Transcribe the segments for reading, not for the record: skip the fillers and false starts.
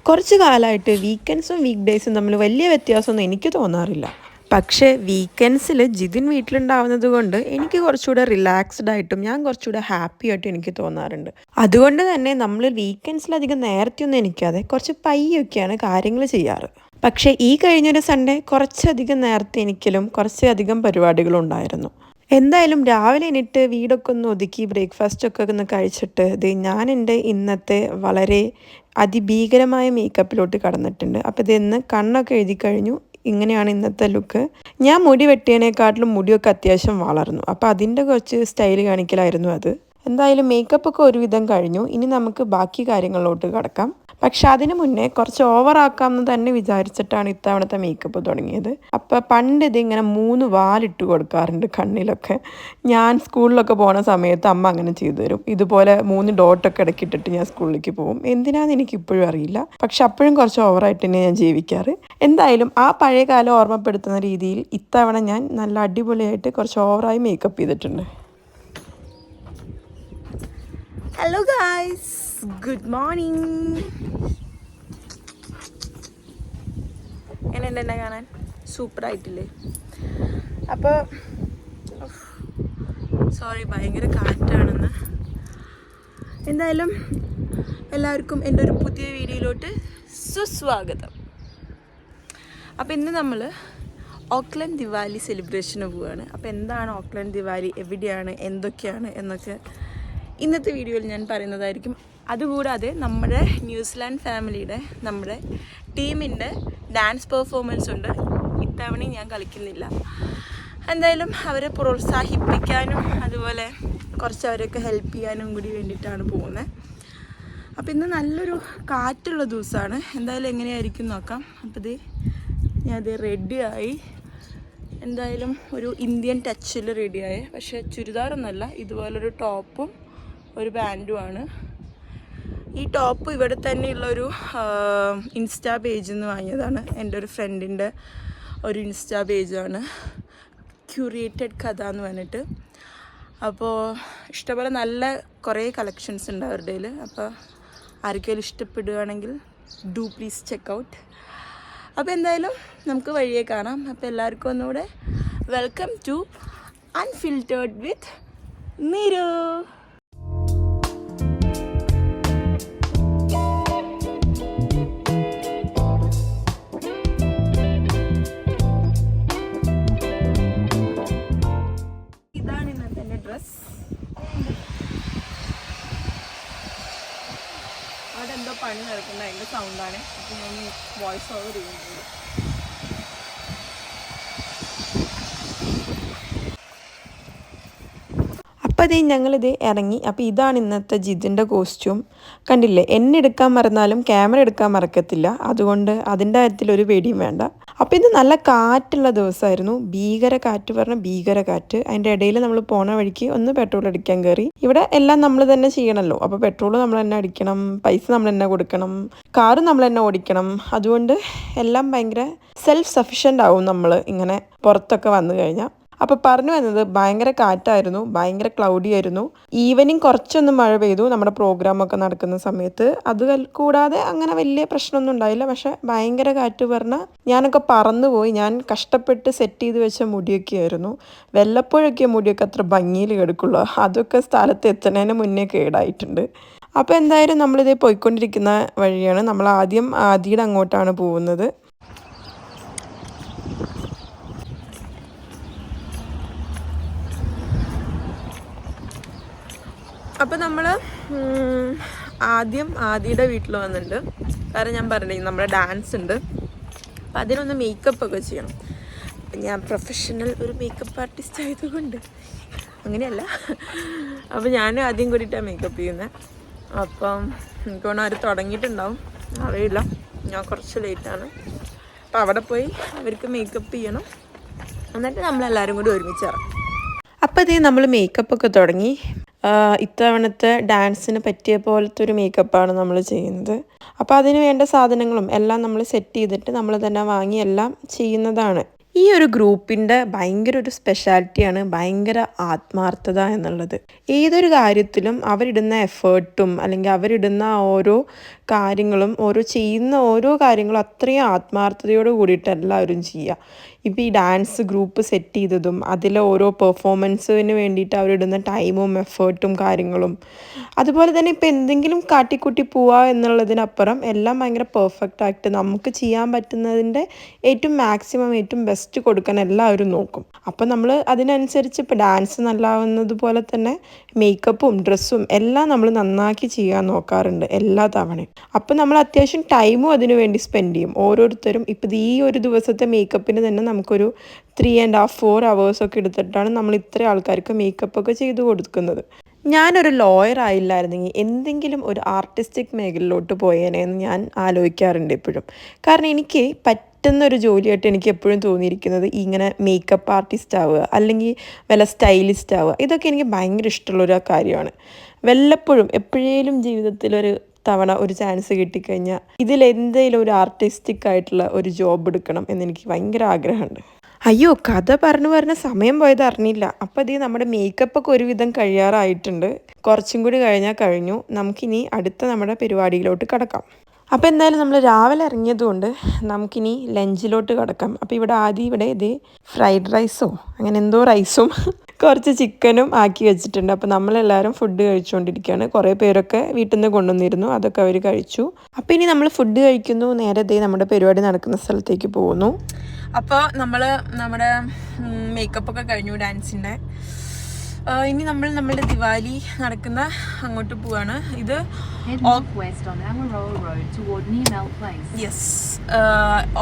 കുറച്ച് കാലമായിട്ട് വീക്കെൻഡ്സും വീക്ക് ഡേയ്സും തമ്മിൽ വലിയ വ്യത്യാസമൊന്നും എനിക്ക് തോന്നാറില്ല. പക്ഷേ വീക്കെൻഡ്സിൽ ജിതിൻ വീട്ടിലുണ്ടാവുന്നത് കൊണ്ട് എനിക്ക് കുറച്ചുകൂടെ റിലാക്സ്ഡ് ആയിട്ടും ഞാൻ കുറച്ചുകൂടെ ഹാപ്പി ആയിട്ടും എനിക്ക് തോന്നാറുണ്ട്. അതുകൊണ്ട് തന്നെ നമ്മൾ വീക്കെൻഡ്സിലധികം നേരത്തെയൊന്നും എണീക്കാതെ കുറച്ച് പയ്യൊക്കെയാണ് കാര്യങ്ങൾ ചെയ്യാറ്. പക്ഷേ ഈ കഴിഞ്ഞൊരു സൺഡേ കുറച്ചധികം നേരത്തെ എണീക്കലും കുറച്ചധികം പരിപാടികളും ഉണ്ടായിരുന്നു. എന്തായാലും രാവിലെ എണീറ്റ് വീടൊക്കെ ഒന്ന് ഒതുക്കി ബ്രേക്ക്ഫാസ്റ്റൊക്കെ ഒന്ന് കഴിച്ചിട്ട് ഞാൻ എൻ്റെ ഇന്നത്തെ വളരെ അതിഭീകരമായ മേക്കപ്പിലോട്ട് കടന്നിട്ടുണ്ട്. അപ്പോൾ ഇന്ന് കണ്ണൊക്കെ എഴുതി കഴിഞ്ഞു. ഇങ്ങനെയാണ് ഇന്നത്തെ ലുക്ക്. ഞാൻ മുടി വെട്ടിയതിനേക്കാട്ടിലും മുടിയൊക്കെ അത്യാവശ്യം വളർന്നു. അപ്പോൾ അതിൻ്റെ കുറച്ച് സ്റ്റൈൽ കാണിക്കലായിരുന്നു അത്. എന്തായാലും മേക്കപ്പൊക്കെ ഒരുവിധം കഴിഞ്ഞു. ഇനി നമുക്ക് ബാക്കി കാര്യങ്ങളിലോട്ട് കടക്കാം. പക്ഷെ അതിന് മുന്നേ കുറച്ച് ഓവറാക്കാമെന്ന് തന്നെ വിചാരിച്ചിട്ടാണ് ഇത്തവണത്തെ മേക്കപ്പ് തുടങ്ങിയത്. അപ്പോൾ പണ്ട് ഇതിങ്ങനെ 3 വാലിട്ട് കൊടുക്കാറുണ്ട് കണ്ണിലൊക്കെ. ഞാൻ സ്കൂളിലൊക്കെ പോണ സമയത്ത് അമ്മ അങ്ങനെ ചെയ്തു തരും. ഇതുപോലെ 3 ഡോട്ടൊക്കെ ഇടയ്ക്കിട്ടിട്ട് ഞാൻ സ്കൂളിലേക്ക് പോകും. എന്തിനാന്ന് എനിക്കിപ്പോഴും അറിയില്ല. പക്ഷെ അപ്പോഴും കുറച്ച് ഓവറായിട്ട് തന്നെ ഞാൻ ജീവിക്കാറ്. എന്തായാലും ആ പഴയ കാലം ഓർമ്മപ്പെടുത്തുന്ന രീതിയിൽ ഇത്തവണ ഞാൻ നല്ല അടിപൊളിയായിട്ട് കുറച്ച് ഓവറായി മേക്കപ്പ് ചെയ്തിട്ടുണ്ട്. Hello guys, good morning. എങ്ങനെയുണ്ട് എന്നെ കാണാൻ? സൂപ്പറായിട്ടില്ലേ? അപ്പോൾ സോറി, ഭയങ്കര കാറ്റാണെന്ന്. എന്തായാലും എല്ലാവർക്കും എൻ്റെ ഒരു പുതിയ വീഡിയോയിലോട്ട് സുസ്വാഗതം. അപ്പോൾ ഇന്ന് നമ്മൾ ഓക്ലൻഡ് ദിവാലി സെലിബ്രേഷന് പോവുകയാണ്. അപ്പോൾ എന്താണ് ഓക്ലൻഡ് ദിവാലി, എവിടെയാണ്, എന്തൊക്കെയാണ് എന്നൊക്കെ ഇന്നത്തെ വീഡിയോയിൽ ഞാൻ പറയുന്നതായിരിക്കും. അതുകൂടാതെ നമ്മുടെ ന്യൂസിലാൻഡ് ഫാമിലിയുടെ നമ്മുടെ ടീമിൻ്റെ ഡാൻസ് പെർഫോമൻസ് ഉണ്ട്. ഇത്തവണ ഞാൻ കളിക്കുന്നില്ല. എന്തായാലും അവരെ പ്രോത്സാഹിപ്പിക്കാനും അതുപോലെ കുറച്ച് അവരെയൊക്കെ ഹെൽപ്പ് ചെയ്യാനും കൂടി വേണ്ടിയിട്ടാണ് പോകുന്നത്. അപ്പോൾ ഇന്ന് നല്ലൊരു കാറ്റുള്ള ദിവസമാണ്. എന്തായാലും എങ്ങനെയായിരിക്കും നോക്കാം. അപ്പോൾ ഞാനത് റെഡിയായി. എന്തായാലും ഒരു ഇന്ത്യൻ ടച്ചിൽ റെഡിയായി. പക്ഷേ ചുരിദാറൊന്നുമല്ല, ഇതുപോലൊരു ടോപ്പും ഒരു പാൻറ്റുമാണ്. ഈ ടോപ്പ് ഇവിടെ തന്നെയുള്ളൊരു ഇൻസ്റ്റാ പേജിൽ നിന്ന് വാങ്ങിയതാണ്. എൻ്റെ ഒരു ഫ്രണ്ടിൻ്റെ ഒരു ഇൻസ്റ്റാ പേജാണ്, ക്യൂറേറ്റഡ് കഥ എന്ന് പറഞ്ഞിട്ട്. അപ്പോൾ ഇഷ്ടംപോലെ നല്ല കുറേ കളക്ഷൻസ് ഉണ്ട് അവരുടെ കയ്യിൽ. അപ്പോൾ ആർക്കെങ്കിലും ഇഷ്ടപ്പെടുകയാണെങ്കിൽ ഡു പ്ലീസ് ചെക്ക് ഔട്ട്. അപ്പോൾ എന്തായാലും നമുക്ക് വഴിയെ കാണാം. അപ്പോൾ എല്ലാവർക്കും ഒന്നുകൂടെ വെൽക്കം ടു അൺഫിൽറ്റേർഡ് വിത്ത് നീരു. ഇതാണ് ഇന്നത്തെ എൻ്റെ ഡ്രസ്. അവിടെ എന്തോ പണി നടക്കുന്ന അതിൻ്റെ സൗണ്ടാണ്. അപ്പോൾ ഞാൻ വോയിസ് ഓവർ ചെയ്യുന്നുണ്ട്. അപ്പോൾ ഞങ്ങളിത് ഇറങ്ങി. അപ്പോൾ ഇതാണ് ഇന്നത്തെ ജിതിൻ്റെ കോസ്റ്റ്യൂം. കണ്ടില്ലേ, എന്നെ എടുക്കാൻ മറന്നാലും ക്യാമറ എടുക്കാൻ മറക്കത്തില്ല. അതുകൊണ്ട് അതിൻ്റെ കാര്യത്തിലൊരു പേടിയും വേണ്ട. അപ്പോൾ ഇത് നല്ല കാറ്റുള്ള ദിവസമായിരുന്നു. ഭീകര കാറ്റ് പറഞ്ഞാൽ ഭീകര കാറ്റ്. അതിൻ്റെ ഇടയിൽ നമ്മൾ പോണ വഴിക്ക് ഒന്ന് പെട്രോൾ അടിക്കാൻ കയറി. ഇവിടെ എല്ലാം നമ്മൾ തന്നെ ചെയ്യണമല്ലോ. അപ്പോൾ പെട്രോൾ നമ്മൾ തന്നെ അടിക്കണം, പൈസ നമ്മൾ തന്നെ കൊടുക്കണം, കാറ് നമ്മൾ തന്നെ ഓടിക്കണം. അതുകൊണ്ട് എല്ലാം ഭയങ്കര സെൽഫ് സഫിഷ്യൻ്റ് ആവും നമ്മൾ ഇങ്ങനെ പുറത്തൊക്കെ വന്നു കഴിഞ്ഞാൽ. അപ്പോൾ പറഞ്ഞു വന്നത് ഭയങ്കര കാറ്റായിരുന്നു, ഭയങ്കര ക്ലൗഡി ആയിരുന്നു. ഈവനിങ് കുറച്ചൊന്ന് മഴ പെയ്തു നമ്മുടെ പ്രോഗ്രാമൊക്കെ നടക്കുന്ന സമയത്ത്. അത് കൂടാതെ അങ്ങനെ വലിയ പ്രശ്നമൊന്നും ഉണ്ടായില്ല. പക്ഷെ ഭയങ്കര കാറ്റ് പറഞ്ഞാൽ ഞാനൊക്കെ പറന്നുപോയി. ഞാൻ കഷ്ടപ്പെട്ട് സെറ്റ് ചെയ്ത് വെച്ച മുടിയൊക്കെ ആയിരുന്നു. വല്ലപ്പോഴൊക്കെ മുടിയൊക്കെ അത്ര ഭംഗിയിൽ കിടക്കുള്ളൂ. അതൊക്കെ സ്ഥലത്ത് എത്തുന്നതിന് മുന്നേ കേടായിട്ടുണ്ട്. അപ്പോൾ എന്തായാലും നമ്മളിതേ പോയിക്കൊണ്ടിരിക്കുന്ന വഴിയാണ്. നമ്മൾ ആദ്യം ആദിയുടെ അങ്ങോട്ടാണ് പോകുന്നത്. അപ്പോൾ നമ്മൾ ആദ്യം ആദിയുടെ വീട്ടിൽ വന്നിട്ടുണ്ട്. കാരണം ഞാൻ പറഞ്ഞേ നമ്മുടെ ഡാൻസ് ഉണ്ട്. അപ്പം അതിനൊന്ന് മേക്കപ്പൊക്കെ ചെയ്യണം. അപ്പം ഞാൻ പ്രൊഫഷണൽ ഒരു മേക്കപ്പ് ആർട്ടിസ്റ്റ് ആയതുകൊണ്ട് അങ്ങനെയല്ല. അപ്പോൾ ഞാൻ ആദ്യം കൂടിയിട്ടാണ് മേക്കപ്പ് ചെയ്യുന്നത്. അപ്പം എനിക്ക് തോന്നുന്നു അവർ തുടങ്ങിയിട്ടുണ്ടാവും, അറിയില്ല. ഞാൻ കുറച്ച് ലേറ്റാണ്. അപ്പോൾ അവിടെ പോയി അവർക്ക് മേക്കപ്പ് ചെയ്യണം. എന്നിട്ട് നമ്മളെല്ലാവരും കൂടി ഒരുമിച്ച് ഇറങ്ങും. അപ്പോൾ നമ്മൾ മേക്കപ്പൊക്കെ തുടങ്ങി. ഇത്തവണത്തെ ഡാൻസിന് പറ്റിയ പോലത്തെ ഒരു മേക്കപ്പാണ് നമ്മൾ ചെയ്യുന്നത്. അപ്പോൾ അതിന് വേണ്ട സാധനങ്ങളും എല്ലാം നമ്മൾ സെറ്റ് ചെയ്തിട്ട് നമ്മൾ തന്നെ വാങ്ങി എല്ലാം ചെയ്യുന്നതാണ്. ഈ ഒരു ഗ്രൂപ്പിൻ്റെ ഭയങ്കര ഒരു സ്പെഷ്യാലിറ്റിയാണ് ഭയങ്കര ആത്മാർത്ഥത എന്നുള്ളത്. ഏതൊരു കാര്യത്തിലും അവരിടുന്ന എഫേർട്ടും അല്ലെങ്കിൽ അവരിടുന്ന ഓരോ കാര്യങ്ങളും ചെയ്യുന്ന ഓരോ കാര്യങ്ങളും അത്രയും ആത്മാർത്ഥതയോട് കൂടിയിട്ട് എല്ലാവരും ചെയ്യുക. ഇപ്പോൾ ഈ ഡാൻസ് ഗ്രൂപ്പ് സെറ്റ് ചെയ്തതും അതിലെ ഓരോ പെർഫോമൻസിന് വേണ്ടിയിട്ട് അവരിടുന്ന ടൈമും എഫേർട്ടും കാര്യങ്ങളും, അതുപോലെ തന്നെ ഇപ്പോൾ എന്തെങ്കിലും കാട്ടിക്കൂട്ടി പോവുക എന്നുള്ളതിനപ്പുറം എല്ലാം ഭയങ്കര പെർഫെക്റ്റ് ആയിട്ട് നമുക്ക് ചെയ്യാൻ പറ്റുന്നതിൻ്റെ ഏറ്റവും മാക്സിമം ഏറ്റവും ബെസ്റ്റ് കൊടുക്കാൻ എല്ലാവരും നോക്കും. അപ്പം നമ്മൾ അതിനനുസരിച്ച് ഇപ്പോൾ ഡാൻസ് നല്ലാവുന്നത് പോലെ തന്നെ മേക്കപ്പും ഡ്രസ്സും എല്ലാം നമ്മൾ നന്നാക്കി ചെയ്യാൻ നോക്കാറുണ്ട് എല്ലാ തവണയും. അപ്പം നമ്മൾ അത്യാവശ്യം ടൈമും അതിനു വേണ്ടി സ്പെൻഡ് ചെയ്യും. ഓരോരുത്തരും ഇപ്പോൾ ഈ ഒരു ദിവസത്തെ മേക്കപ്പിന് തന്നെ നമുക്കൊരു 3.5-4 hours ഒക്കെ എടുത്തിട്ടാണ് നമ്മൾ ഇത്ര ആൾക്കാർക്ക് മേക്കപ്പൊക്കെ ചെയ്ത് കൊടുക്കുന്നത്. ഞാനൊരു ലോയർ ആയില്ലായിരുന്നെങ്കിൽ എന്തെങ്കിലും ഒരു ആർട്ടിസ്റ്റിക് മേഖലയിലോട്ട് പോയേനെ എന്ന് ഞാൻ ആലോചിക്കാറുണ്ട് എപ്പോഴും. കാരണം എനിക്ക് പറ്റുന്നൊരു ജോലിയായിട്ട് എനിക്ക് എപ്പോഴും തോന്നിയിരിക്കുന്നത് ഇങ്ങനെ മേക്കപ്പ് ആർട്ടിസ്റ്റ് ആവുക അല്ലെങ്കിൽ വല്ല സ്റ്റൈലിസ്റ്റ് ആവുക, ഇതൊക്കെ എനിക്ക് ഭയങ്കര ഇഷ്ടമുള്ളൊരു കാര്യമാണ്. വല്ലപ്പോഴും എപ്പോഴേലും ജീവിതത്തിലൊരു തവണ ഒരു ചാൻസ് കിട്ടിക്കഴിഞ്ഞാൽ ഇതിലെന്തെങ്കിലും ഒരു ആർട്ടിസ്റ്റിക് ആയിട്ടുള്ള ഒരു ജോബ് എടുക്കണം എന്നെനിക്ക് ഭയങ്കര ആഗ്രഹമുണ്ട്. അയ്യോ, കഥ പറഞ്ഞ് സമയം പോയത് അറിഞ്ഞില്ല. അപ്പോൾ ഇത് നമ്മുടെ മേക്കപ്പൊക്കെ ഒരുവിധം കഴിയാറായിട്ടുണ്ട്. കുറച്ചും കൂടി കഴിഞ്ഞാൽ കഴിഞ്ഞു. നമുക്കിനി അടുത്ത നമ്മുടെ പരിപാടിയിലോട്ട് കിടക്കാം. അപ്പോൾ എന്തായാലും നമ്മൾ രാവിലെ ഇറങ്ങിയതുകൊണ്ട് നമുക്കിനി ലഞ്ചിലോട്ട് കിടക്കാം. അപ്പോൾ ഇവിടെ ഇത് ഫ്രൈഡ് റൈസോ അങ്ങനെ എന്തോ റൈസും കുറച്ച് ചിക്കനും ആക്കി വെച്ചിട്ടുണ്ട്. അപ്പോൾ നമ്മളെല്ലാവരും ഫുഡ് കഴിച്ചുകൊണ്ടിരിക്കുകയാണ്. കുറേ പേരൊക്കെ വീട്ടിൽ നിന്ന് കൊണ്ടുവന്നിരുന്നു, അതൊക്കെ അവർ കഴിച്ചു. അപ്പോൾ ഇനി നമ്മൾ ഫുഡ് കഴിക്കുന്നു, നേരെ നമ്മുടെ പരിപാടി നടക്കുന്ന സ്ഥലത്തേക്ക് പോകുന്നു. അപ്പോൾ നമ്മുടെ മേക്കപ്പൊക്കെ കഴിഞ്ഞു ഡാൻസിൻ്റെ. ഇനി നമ്മളുടെ ദിവാലി നടക്കുന്ന അങ്ങോട്ട് പോവാണ്. ഇത്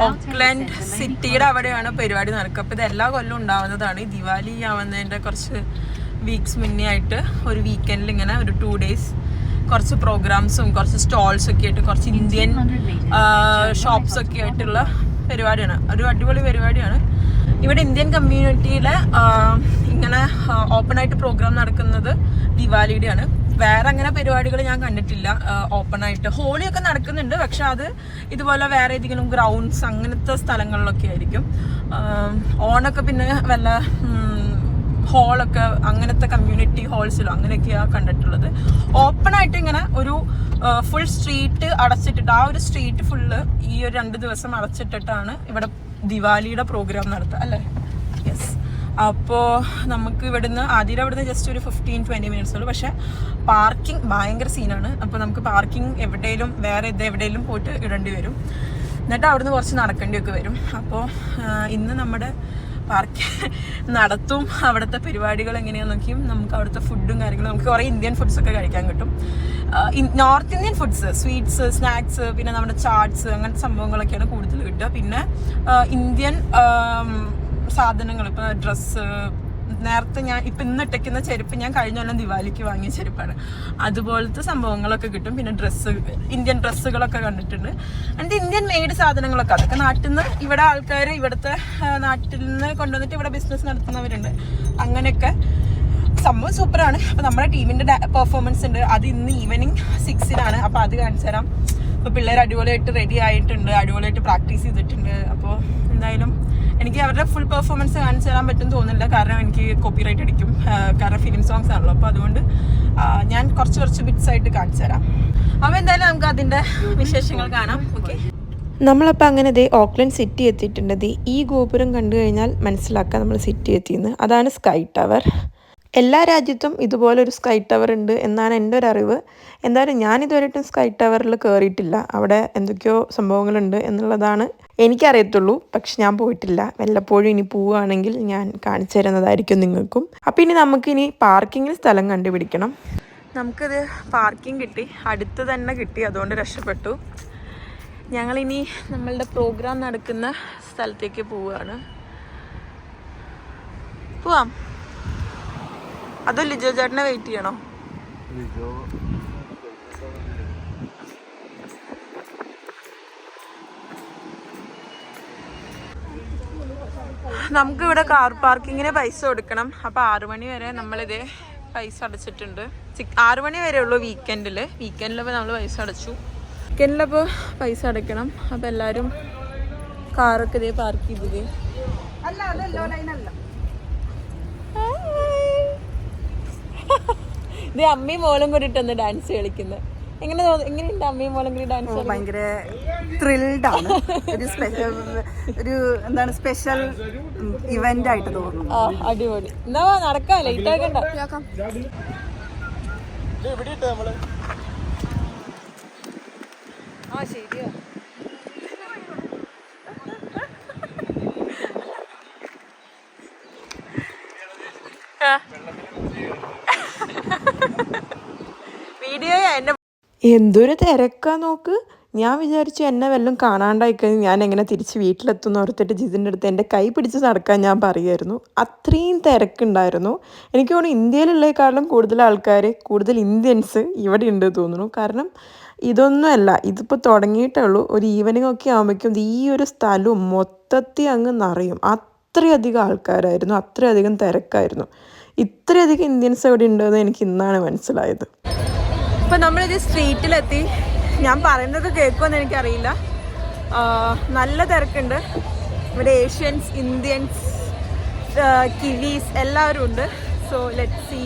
ഓക്ലൻഡ് സിറ്റിയുടെ അവിടെയാണ് പരിപാടി നടക്കുക. അപ്പോൾ ഇത് എല്ലാ കൊല്ലവും ഉണ്ടാവുന്നതാണ്. ഈ ദിവാലി ആവുന്നതിൻ്റെ കുറച്ച് വീക്സ് മുന്നേ ആയിട്ട് ഒരു വീക്കെൻഡിൽ ഇങ്ങനെ ഒരു 2 days കുറച്ച് പ്രോഗ്രാംസും കുറച്ച് സ്റ്റോൾസൊക്കെ ആയിട്ട് കുറച്ച് ഇന്ത്യൻ ഷോപ്സൊക്കെ ആയിട്ടുള്ള പരിപാടിയാണ്. ഒരു അടിപൊളി പരിപാടിയാണ്. ഇവിടെ ഇന്ത്യൻ കമ്മ്യൂണിറ്റിയിൽ ഇങ്ങനെ ഓപ്പണായിട്ട് പ്രോഗ്രാം നടക്കുന്നത് ദിവാലിയുടെയാണ്. വേറെ അങ്ങനെ പരിപാടികൾ ഞാൻ കണ്ടിട്ടില്ല ഓപ്പണായിട്ട്. ഹോളിയൊക്കെ നടക്കുന്നുണ്ട്, പക്ഷെ അത് ഇതുപോലെ വേറെ ഏതെങ്കിലും ഗ്രൗണ്ട്സ് അങ്ങനത്തെ സ്ഥലങ്ങളിലൊക്കെ ആയിരിക്കും. ഓണൊക്കെ പിന്നെ വല്ല ഹോളൊക്കെ അങ്ങനത്തെ കമ്മ്യൂണിറ്റി ഹോൾസിലോ അങ്ങനെയൊക്കെയാണ് കണ്ടിട്ടുള്ളത്. ഓപ്പണായിട്ട് ഇങ്ങനെ ഒരു ഫുൾ സ്ട്രീറ്റ് അടച്ചിട്ടിട്ട് ആ ഒരു സ്ട്രീറ്റ് ഫുള്ള് ഈ ഒരു 2 ദിവസം അടച്ചിട്ടിട്ടാണ് ഇവിടെ ദിവാലിയുടെ പ്രോഗ്രാം നടത്തുക അല്ലേ. യെസ്. അപ്പോൾ നമുക്ക് ഇവിടുന്ന് ജസ്റ്റ് ഒരു 15-20 minutes ഉള്ളൂ. പക്ഷെ പാർക്കിംഗ് ഭയങ്കര സീനാണ്. അപ്പോൾ നമുക്ക് പാർക്കിംഗ് എവിടെയെങ്കിലും പോയിട്ട് ഇടേണ്ടി വരും. എന്നിട്ട് അവിടുന്ന് കുറച്ച് നടക്കേണ്ടിയൊക്കെ വരും. അപ്പോൾ ഇന്ന് നമ്മുടെ നടത്തും അവിടുത്തെ പരിപാടികൾ എങ്ങനെയാണെന്ന് നോക്കിയും നമുക്ക് അവിടുത്തെ ഫുഡും കാര്യങ്ങളും നമുക്ക് കുറേ ഇന്ത്യൻ ഫുഡ്സൊക്കെ കഴിക്കാൻ കിട്ടും. North Indian foods, sweets, snacks, പിന്നെ നമ്മുടെ ചാട്സ് അങ്ങനത്തെ സംഭവങ്ങളൊക്കെയാണ് കൂടുതൽ കിട്ടുക. പിന്നെ ഇന്ത്യൻ സാധനങ്ങൾ, ഇപ്പോൾ ഡ്രസ്സ്, നേരത്തെ ഇന്ന് ഇട്ടയ്ക്കുന്ന ചെരുപ്പ് ഞാൻ കഴിഞ്ഞ കൊല്ലം ദിവാലിക്ക് വാങ്ങിയ ചെരുപ്പാണ്, അതുപോലത്തെ സംഭവങ്ങളൊക്കെ കിട്ടും. പിന്നെ ഇന്ത്യൻ ഡ്രസ്സുകളൊക്കെ കണ്ടിട്ടുണ്ട്. എന്നിട്ട് ഇന്ത്യൻ മെയ്ഡ് സാധനങ്ങളൊക്കെ അതൊക്കെ നാട്ടിൽ നിന്ന് ഇവിടെ ആൾക്കാർ ഇവിടുത്തെ നാട്ടിൽ നിന്ന് കൊണ്ടുവന്നിട്ട് ഇവിടെ ബിസിനസ് നടത്തുന്നവരുണ്ട്. അങ്ങനെയൊക്കെ സംഭവം സൂപ്പറാണ്. അപ്പോൾ നമ്മുടെ ടീമിൻ്റെ പെർഫോമൻസ് ഉണ്ട്, അത് ഇന്ന് ഈവനിങ് 6-ന്. അപ്പോൾ അത് കാണിച്ചു തരാം. അപ്പോൾ പിള്ളേർ അടിപൊളിയായിട്ട് റെഡി ആയിട്ടുണ്ട്, അടിപൊളിയായിട്ട് പ്രാക്ടീസ് ചെയ്തിട്ടുണ്ട്. അപ്പോൾ എന്തായാലും എനിക്ക് അവരുടെ ഫുൾ പെർഫോമൻസ് കാണിച്ചു തരാൻ പറ്റും തോന്നുന്നില്ല, കാരണം എനിക്ക് കോപ്പിറൈറ്റ് അടിക്കും, കാരണം ഫിലിം സോങ്സ് ആണല്ലോ. അപ്പോൾ അതുകൊണ്ട് ഞാൻ കുറച്ച് ബിറ്റ്സ് ആയിട്ട് കാണിച്ചു തരാം. അപ്പോൾ എന്തായാലും നമുക്ക് അതിൻ്റെ വിശേഷങ്ങൾ കാണാം. ഓക്കെ, നമ്മളപ്പോൾ അങ്ങനെ ഓക്ലൻഡ് സിറ്റി എത്തിയിട്ടുണ്ട്. ഈ ഗോപുരം കണ്ടു കഴിഞ്ഞാൽ മനസ്സിലാക്കാം നമ്മൾ സിറ്റി എത്തിയെന്ന്. അതാണ് സ്കൈ ടവർ. എല്ലാ രാജ്യത്തും ഇതുപോലൊരു സ്കൈ ടവർ ഉണ്ട് എന്നാണ് എൻ്റെ ഒരു അറിവ്. എന്തായാലും ഞാനിതുവരെയായിട്ടും സ്കൈ ടവറിൽ കയറിയിട്ടില്ല. അവിടെ എന്തൊക്കെയോ സംഭവങ്ങളുണ്ട് എന്നുള്ളതാണ് എനിക്കറിയത്തുള്ളൂ, പക്ഷെ ഞാൻ പോയിട്ടില്ല. വല്ലപ്പോഴും ഇനി പോവുകയാണെങ്കിൽ ഞാൻ കാണിച്ചു തരുന്നതായിരിക്കും നിങ്ങൾക്കും. അപ്പോൾ ഇനി നമുക്കിനി പാർക്കിങ്ങിൽ സ്ഥലം കണ്ടുപിടിക്കണം. നമുക്കിത് പാർക്കിംഗ് കിട്ടി, അടുത്ത് തന്നെ കിട്ടി, അതുകൊണ്ട് രക്ഷപ്പെട്ടു. ഞങ്ങളിനി നമ്മളുടെ പ്രോഗ്രാം നടക്കുന്ന സ്ഥലത്തേക്ക് പോവുകയാണ്. പോവാം. അതോ ലിജോ ചേട്ടനെ വെയിറ്റ് ചെയ്യണോ? നമുക്കിവിടെ കാർ പാർക്കിങ്ങിന് പൈസ കൊടുക്കണം. അപ്പോൾ 6 മണി വരെ നമ്മളിതേ പൈസ അടച്ചിട്ടുണ്ട്. 6 മണി വരെ ഉള്ളൂ വീക്കെൻഡിലപ്പോൾ നമ്മൾ പൈസ അടച്ചു. വീക്കെൻഡിലപ്പോൾ പൈസ അടയ്ക്കണം. അപ്പോൾ എല്ലാവരും കാറൊക്കെ ഇതേ പാർക്ക് ചെയ്തത്. ഇത് അമ്മയും മോളും കൂടിയിട്ടൊന്ന് ഡാൻസ് കളിക്കുന്നത്. എങ്ങനെയുണ്ട് അമ്മയും മോളും കൂടി ഡാൻസ്? ഭയങ്കര ത്രിൽഡ് ആണ്. ഒരു എന്താണ് സ്പെഷ്യൽ ഇവന്റ് ആയിട്ട് തോന്നുന്നു. അടിപൊളി. എന്നാ നടക്കാം, ലേറ്റ് ആക്കണ്ട. ശരിയാ. വീഡിയോ എന്തൊരു തിരക്കാ നോക്ക്. ഞാൻ വിചാരിച്ചു എന്നെ വല്ലതും കാണാണ്ടായിക്കഴിഞ്ഞ് ഞാൻ എങ്ങനെ തിരിച്ച് വീട്ടിലെത്തുമെന്ന് ഓർത്തിട്ട് ജിതിൻ്റെ അടുത്ത് എൻ്റെ കൈ പിടിച്ച് നടക്കാൻ ഞാൻ പറയുമായിരുന്നു. അത്രയും തിരക്കുണ്ടായിരുന്നു. എനിക്ക് തോന്നുന്നു ഇന്ത്യയിലുള്ളതിനേക്കാളും കൂടുതൽ ഇന്ത്യൻസ് ഇവിടെ ഉണ്ട് തോന്നുന്നു. കാരണം ഇതൊന്നുമല്ല, ഇതിപ്പോൾ തുടങ്ങിയിട്ടേ ഉള്ളൂ. ഒരു ഈവനിങ് ഒക്കെ ആകുമ്പോഴേക്കും ഈ ഒരു സ്ഥലവും മൊത്തത്തിൽ അങ്ങ് നിറയും. അത്രയധികം ആൾക്കാരായിരുന്നു, അത്രയധികം തിരക്കായിരുന്നു. ഇത്രയധികം ഇന്ത്യൻസ് ഇവിടെ ഉണ്ടെന്ന് എനിക്ക് ഇന്നാണ് മനസ്സിലായത്. ഇപ്പം നമ്മളിത് സ്ട്രീറ്റിലെത്തി. ഞാൻ പറയുന്നതൊക്കെ കേൾക്കുമെന്ന് എനിക്കറിയില്ല. നല്ല തിരക്കുണ്ട് ഇവിടെ. ഏഷ്യൻസ്, ഇന്ത്യൻസ്, കിവീസ് എല്ലാവരും ഉണ്ട്. So let's see.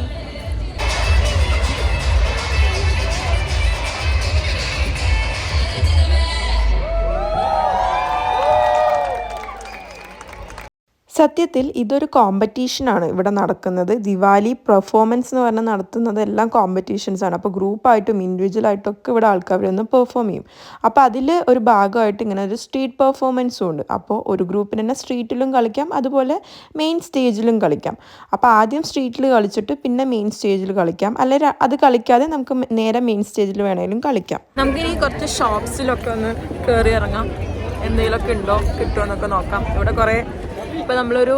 സത്യത്തിൽ ഇതൊരു കോമ്പറ്റീഷനാണ് ഇവിടെ നടക്കുന്നത്. ദിവാലി പെർഫോമൻസ് എന്ന് പറഞ്ഞാൽ നടത്തുന്നത് എല്ലാം കോമ്പറ്റീഷൻസാണ്. അപ്പോൾ ഗ്രൂപ്പായിട്ടും ഇൻഡിവിജ്വലായിട്ടും ഒക്കെ ഇവിടെ ആൾക്കാർ വന്ന് പെർഫോം ചെയ്യും. അപ്പോൾ അതിൽ ഒരു ഭാഗമായിട്ട് ഇങ്ങനെ ഒരു സ്ട്രീറ്റ് പെർഫോമൻസും ഉണ്ട്. അപ്പോൾ ഒരു ഗ്രൂപ്പിന് തന്നെ സ്ട്രീറ്റിലും കളിക്കാം, അതുപോലെ മെയിൻ സ്റ്റേജിലും കളിക്കാം. അപ്പോൾ ആദ്യം സ്ട്രീറ്റിൽ കളിച്ചിട്ട് പിന്നെ മെയിൻ സ്റ്റേജിൽ കളിക്കാം, അല്ലെങ്കിൽ അത് കളിക്കാതെ നമുക്ക് നേരെ മെയിൻ സ്റ്റേജിൽ വേണമെങ്കിലും കളിക്കാം. നമുക്കിനി കുറച്ച് ഷോപ്സിലൊക്കെ ഒന്ന് കയറി ഇറങ്ങാം. എന്തെങ്കിലുമൊക്കെ ഉണ്ടോ കിട്ടുമോ എന്നൊക്കെ നോക്കാം. ഇവിടെ കുറേ ഇപ്പോൾ നമ്മളൊരു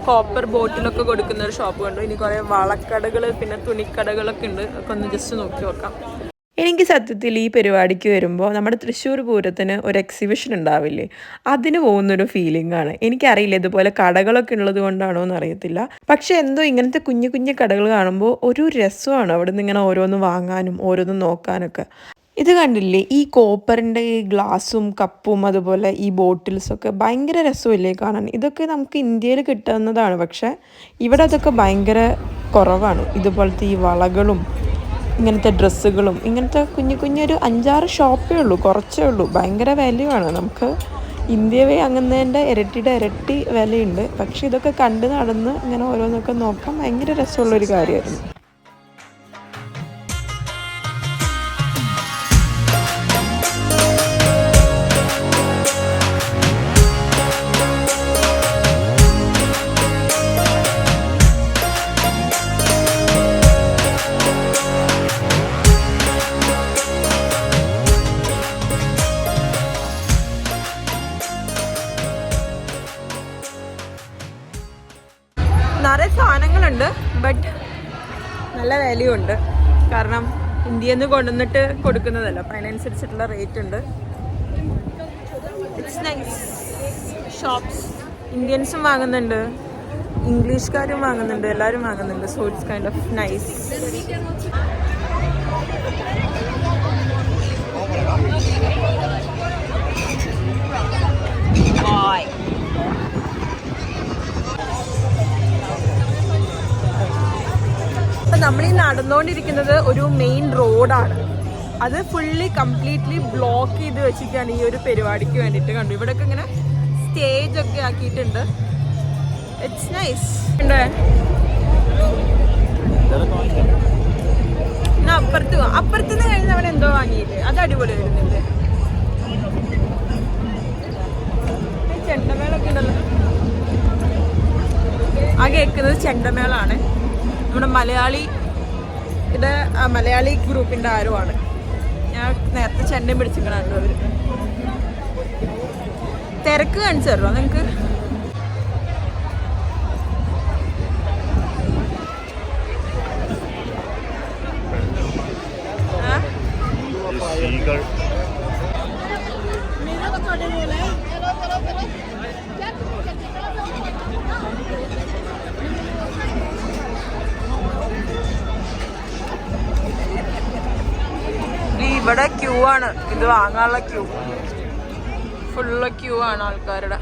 കോപ്പർ ബോട്ടിലൊക്കെ കൊടുക്കുന്ന ഒരു ഷോപ്പ് കണ്ടു. ഇനി കുറേ വളക്കടകൾ പിന്നെ തുണിക്കടകളൊക്കെ ഉണ്ട്. ഒക്കെ ഒന്ന് ജസ്റ്റ് നോക്കി നോക്കാം. എനിക്ക് സത്യത്തിൽ ഈ പരിപാടിക്ക് വരുമ്പോൾ നമ്മുടെ തൃശ്ശൂർ പൂരത്തിന് ഒരു എക്സിബിഷൻ ഉണ്ടാവില്ലേ, അതിന് പോകുന്നൊരു ഫീലിംഗ് ആണ്. എനിക്കറിയില്ല ഇതുപോലെ കടകളൊക്കെ ഉള്ളത് കൊണ്ടാണോ എന്ന് അറിയത്തില്ല. പക്ഷേ എന്തോ ഇങ്ങനത്തെ കുഞ്ഞു കുഞ്ഞു കടകൾ കാണുമ്പോൾ ഒരു രസമാണ് അവിടെ നിന്ന് ഇങ്ങനെ ഓരോന്ന് വാങ്ങാനും ഓരോന്ന് നോക്കാനൊക്കെ. ഇത് കണ്ടില്ലേ, ഈ കോപ്പറിൻ്റെ ഈ ഗ്ലാസും കപ്പും അതുപോലെ ഈ ബോട്ടിൽസൊക്കെ ഭയങ്കര രസമില്ലേ കാണാൻ. ഇതൊക്കെ നമുക്ക് ഇന്ത്യയിൽ കിട്ടുന്നതാണ്, പക്ഷേ ഇവിടെ അതൊക്കെ ഭയങ്കര കുറവാണ്. ഇതുപോലത്തെ ഈ വളകളും ഇങ്ങനത്തെ ഡ്രസ്സുകളും ഇങ്ങനത്തെ കുഞ്ഞു കുഞ്ഞൊരു 5-6 ഷോപ്പേ ഉള്ളൂ, കുറച്ചേ ഉള്ളൂ. ഭയങ്കര വാല്യൂവാണ്. നമുക്ക് ഇന്ത്യവേ അങ്ങനതിൻ്റെ ഇരട്ടി വിലയുണ്ട്. പക്ഷേ ഇതൊക്കെ കണ്ട് നടന്ന് ഇങ്ങനെ ഓരോന്നൊക്കെ നോക്കാൻ ഭയങ്കര രസമുള്ളൊരു കാര്യമായിരുന്നു. നിറയെ സാധനങ്ങളുണ്ട്, ബട്ട് നല്ല വാല്യൂ ഉണ്ട്. കാരണം ഇന്ത്യയിൽ നിന്ന് കൊണ്ടുവന്നിട്ട് കൊടുക്കുന്നതല്ല, അപ്പം അതിനനുസരിച്ചിട്ടുള്ള റേറ്റ് ഉണ്ട്. It's nice shops. ഇന്ത്യൻസും വാങ്ങുന്നുണ്ട്, ഇംഗ്ലീഷുകാരും വാങ്ങുന്നുണ്ട്, എല്ലാവരും വാങ്ങുന്നുണ്ട്. So it's kind of nice. നമ്മളീ നടന്നുകൊണ്ടിരിക്കുന്നത് ഒരു മെയിൻ റോഡാണ്. അത് കംപ്ലീറ്റ്ലി ബ്ലോക്ക് ചെയ്ത് വെച്ചിട്ടാണ് ഈ ഒരു പരിപാടിക്ക് വേണ്ടിയിട്ട്. കണ്ടു ഇവിടെയൊക്കെ ഇങ്ങനെ സ്റ്റേജ് ഒക്കെ ആക്കിയിട്ടുണ്ട്. It's nice. അപ്പുറത്തുനിന്ന് കഴിഞ്ഞ് അവിടെ എന്തോ വാങ്ങിയില്ലേ, അത് അടിപൊളി വരുന്നില്ലേ. ചെണ്ടമേളൊക്കെ ഉണ്ടല്ലോ. ആ കേൾക്കുന്നത് ചെണ്ടമേളാണ്. നമ്മുടെ മലയാളി ഗ്രൂപ്പിൻ്റെ ആരോ ആണ്. ഞാൻ നേരത്തെ ചെണ്ടയും പിടിച്ചിരിക്കണുണ്ട്. അവർ തിരക്ക് കാണിച്ചു തരുമോ നിങ്ങൾക്ക്? ഇവിടെ ക്യൂ ആണ്, ഇത് വാങ്ങാനുള്ള ക്യൂ. ഫുള്ള് ക്യൂ ആണ് ആൾക്കാരുടെ.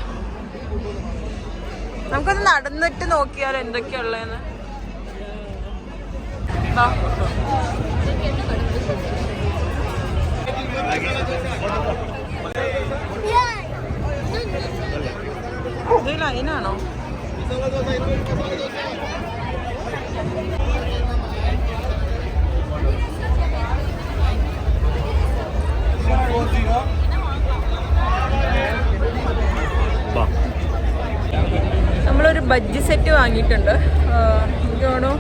നമുക്കൊന്ന് നടന്നിട്ട് നോക്കിയാൽ എന്തൊക്കെയുള്ളതെന്ന്. ഇത് ലൈനാണോ? നമ്മളൊരു ബജ്ജി സെറ്റ് വാങ്ങിയിട്ടുണ്ട്. എനിക്ക് തോന്നുന്നു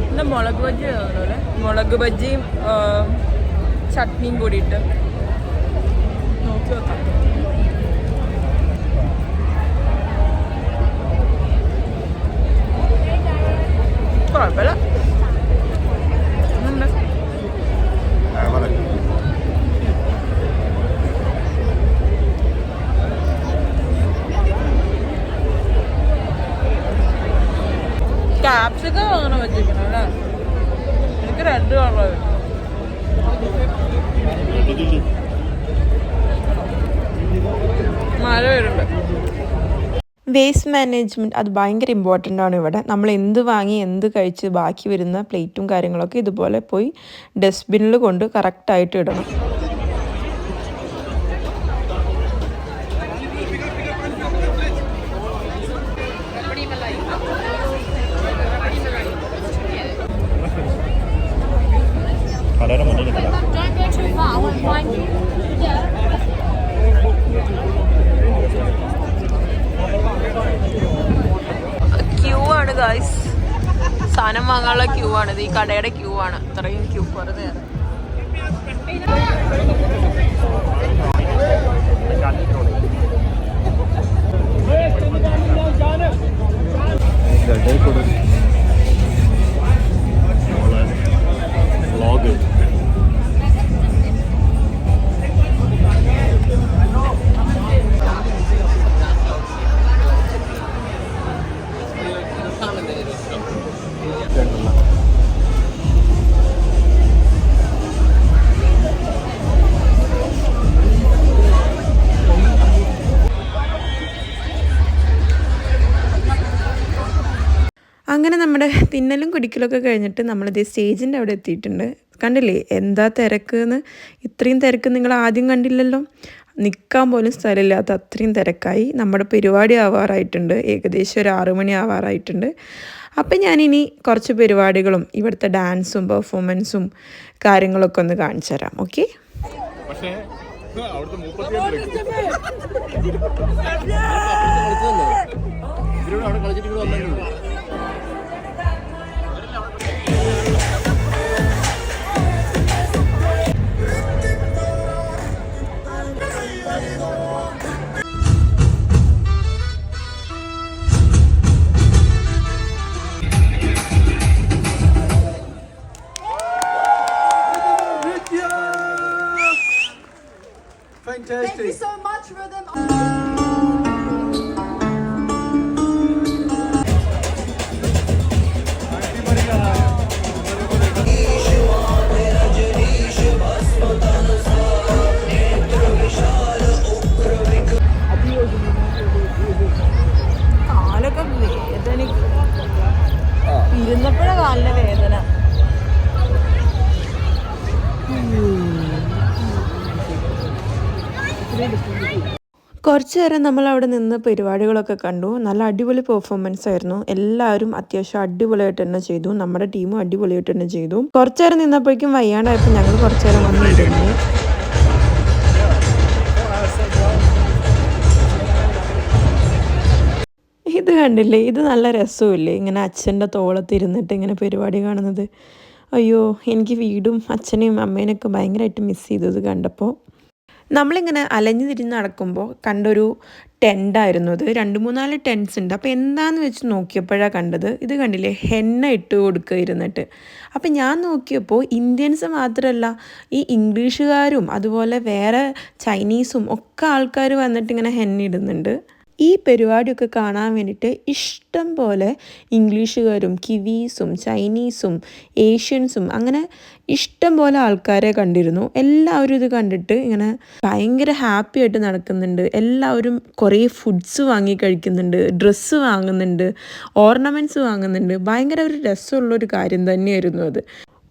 എന്താ മുളക് ബജ്ജി തോന്നുന്നു അല്ലേ, മുളക് ബജ്ജിയും ചട്നിയും കൂടിയിട്ട് നോക്കി നോക്കാം. കുഴപ്പമില്ല. ക്യാപ്സിക്കം അങ്ങനെ വെച്ചിരിക്കണം അല്ലേ? എനിക്ക് റെഡ് കളർ. മഴ വരുന്നുണ്ട്. വേസ്റ്റ് മാനേജ്മെൻറ്റ് അത് ഭയങ്കര ഇമ്പോർട്ടൻ്റ് ആണ് ഇവിടെ. നമ്മൾ എന്ത് വാങ്ങി എന്ത് കഴിച്ച് ബാക്കി വരുന്ന പ്ലേറ്റും കാര്യങ്ങളൊക്കെ ഇതുപോലെ പോയി ഡസ്റ്റ്ബിന്നിൽ കൊണ്ട് കറക്റ്റായിട്ട് ഇടണം. ക്യൂ ആണ് ഗായ്സ്, സാധനം വാങ്ങാനുള്ള ക്യൂ ആണ്. ഇത് ഈ കടയുടെ ക്യൂ ആണ്. ഇത്രയും ക്യൂ വെറുതെ. അങ്ങനെ നമ്മുടെ തിന്നലും കുടിക്കലൊക്കെ കഴിഞ്ഞിട്ട് നമ്മളിത് സ്റ്റേജിൻ്റെ അവിടെ എത്തിയിട്ടുണ്ട്. കണ്ടില്ലേ എന്താ തിരക്ക് എന്ന്? ഇത്രയും തിരക്ക് നിങ്ങൾ ആദ്യം കണ്ടില്ലല്ലോ. നിൽക്കാൻ പോലും സ്ഥലമില്ലാത്ത അത്രയും തിരക്കായി. നമ്മുടെ പരിപാടി ആവാറായിട്ടുണ്ട്. ഏകദേശം ഒരു 6 മണി ആവാറായിട്ടുണ്ട്. അപ്പം ഞാനിനി കുറച്ച് പരിപാടികളും ഇവിടുത്തെ ഡാൻസും പെർഫോമൻസും കാര്യങ്ങളൊക്കെ ഒന്ന് കാണിച്ചു തരാം. Okay? Fantastic. Thank you so much, Rhythm. കാലൊക്കെ വേദന, ഇരുന്നപ്പോഴാ കാലിന് വേദന. കുറച്ച് നേരം നമ്മൾ അവിടെ നിന്ന് പരിപാടികളൊക്കെ കണ്ടു. നല്ല അടിപൊളി പെർഫോമൻസ് ആയിരുന്നു. എല്ലാവരും അത്യാവശ്യം അടിപൊളിയായിട്ട് തന്നെ ചെയ്തു. നമ്മുടെ ടീമും അടിപൊളിയായിട്ട് തന്നെ ചെയ്തു. കുറച്ച് നേരം നിന്നപ്പോഴേക്കും വയ്യാണ്ടായപ്പോൾ ഞങ്ങൾ കുറച്ച് നേരം വന്നിരുന്നു. ഇത് കണ്ടില്ലേ, ഇത് നല്ല രസമില്ലേ? ഇങ്ങനെ അച്ഛൻ്റെ തോളത്തിരുന്നിട്ട് ഇങ്ങനെ പരിപാടി കാണുന്നത്. അയ്യോ, എനിക്ക് വീടും അച്ഛനെയും അമ്മേനെയൊക്കെ ഭയങ്കരമായിട്ട് മിസ് ചെയ്തു ഇത് കണ്ടപ്പോൾ. നമ്മളിങ്ങനെ അലഞ്ഞു തിരിഞ്ഞ് നടക്കുമ്പോൾ കണ്ടൊരു ടെൻ്റായിരുന്നു ഇത്. 2-3-4 ടെൻറ്റ്സ് ഉണ്ട്. അപ്പോൾ എന്താണെന്ന് വെച്ച് നോക്കിയപ്പോഴാണ് കണ്ടത്. ഇത് കണ്ടില്ലേ, ഹെന്ന ഇട്ട് കൊടുക്കുക ഇരുന്നിട്ട്. അപ്പം ഞാൻ നോക്കിയപ്പോൾ ഇന്ത്യൻസ് മാത്രമല്ല, ഈ ഇംഗ്ലീഷുകാരും അതുപോലെ വേറെ ചൈനീസും ഒക്കെ ആൾക്കാർ വന്നിട്ട് ഇങ്ങനെ ഹെന്ന ഇടുന്നുണ്ട്. ഈ പരിപാടിയൊക്കെ കാണാൻ വേണ്ടിയിട്ട് ഇഷ്ടം പോലെ ഇംഗ്ലീഷുകാരും കിവീസും ചൈനീസും ഏഷ്യൻസും അങ്ങനെ ഇഷ്ടം പോലെ ആൾക്കാരെ കണ്ടിരുന്നു. എല്ലാവരും ഇത് കണ്ടിട്ട് ഇങ്ങനെ ഭയങ്കര ഹാപ്പി ആയിട്ട് നടക്കുന്നുണ്ട്. എല്ലാവരും കുറേ ഫുഡ്സ് വാങ്ങി കഴിക്കുന്നുണ്ട്, ഡ്രസ്സ് വാങ്ങുന്നുണ്ട്, ഓർണമെൻറ്റ്സ് വാങ്ങുന്നുണ്ട്. ഭയങ്കര ഒരു രസമുള്ളൊരു കാര്യം തന്നെയായിരുന്നു അത്.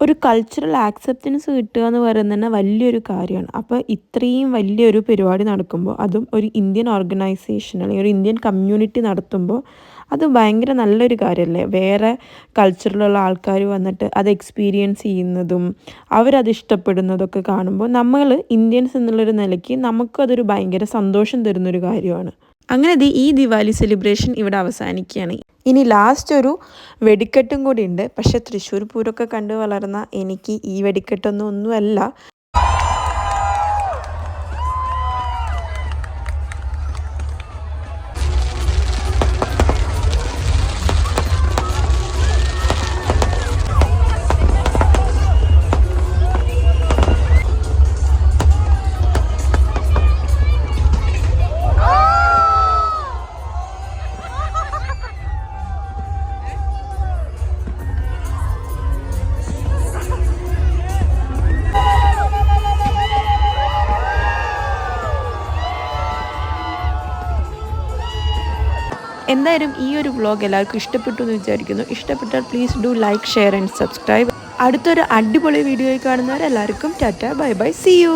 ഒരു കൾച്ചറൽ ആക്സെപ്റ്റൻസ് കിട്ടുക എന്ന് പറയുന്നത് തന്നെ വലിയൊരു കാര്യമാണ്. അപ്പോൾ ഇത്രയും വലിയൊരു പരിപാടി നടക്കുമ്പോൾ, അതും ഒരു ഇന്ത്യൻ ഓർഗനൈസേഷൻ അല്ലെങ്കിൽ ഒരു ഇന്ത്യൻ കമ്മ്യൂണിറ്റി നടത്തുമ്പോൾ അത് ഭയങ്കര നല്ലൊരു കാര്യമല്ലേ. വേറെ കൾച്ചറിലുള്ള ആൾക്കാർ വന്നിട്ട് അത് എക്സ്പീരിയൻസ് ചെയ്യുന്നതും അവരത് ഇഷ്ടപ്പെടുന്നതൊക്കെ കാണുമ്പോൾ നമ്മൾ ഇന്ത്യൻസ് എന്നുള്ളൊരു നിലയ്ക്ക് നമുക്കതൊരു ഭയങ്കര സന്തോഷം തരുന്നൊരു കാര്യമാണ്. അങ്ങനെ ഈ ദിവാലി സെലിബ്രേഷൻ ഇവിടെ അവസാനിക്കുകയാണ്. ഇനി ലാസ്റ്റ് ഒരു വെടിക്കെട്ടും കൂടി ഉണ്ട്. പക്ഷെ തൃശ്ശൂർ പൂരമൊക്കെ കണ്ടു വളർന്ന എനിക്ക് ഈ വെടിക്കെട്ടൊന്നുമല്ല. എന്തായാലും ഈ ഒരു വ്ളോഗ് എല്ലാവർക്കും ഇഷ്ടപ്പെട്ടു എന്ന് വിചാരിക്കുന്നു. ഇഷ്ടപ്പെട്ടാൽ please do like, share and subscribe. അടുത്തൊരു അടിപൊളി വീഡിയോയിൽ കാണുന്നവരെല്ലാവർക്കും tata, bye bye, see U.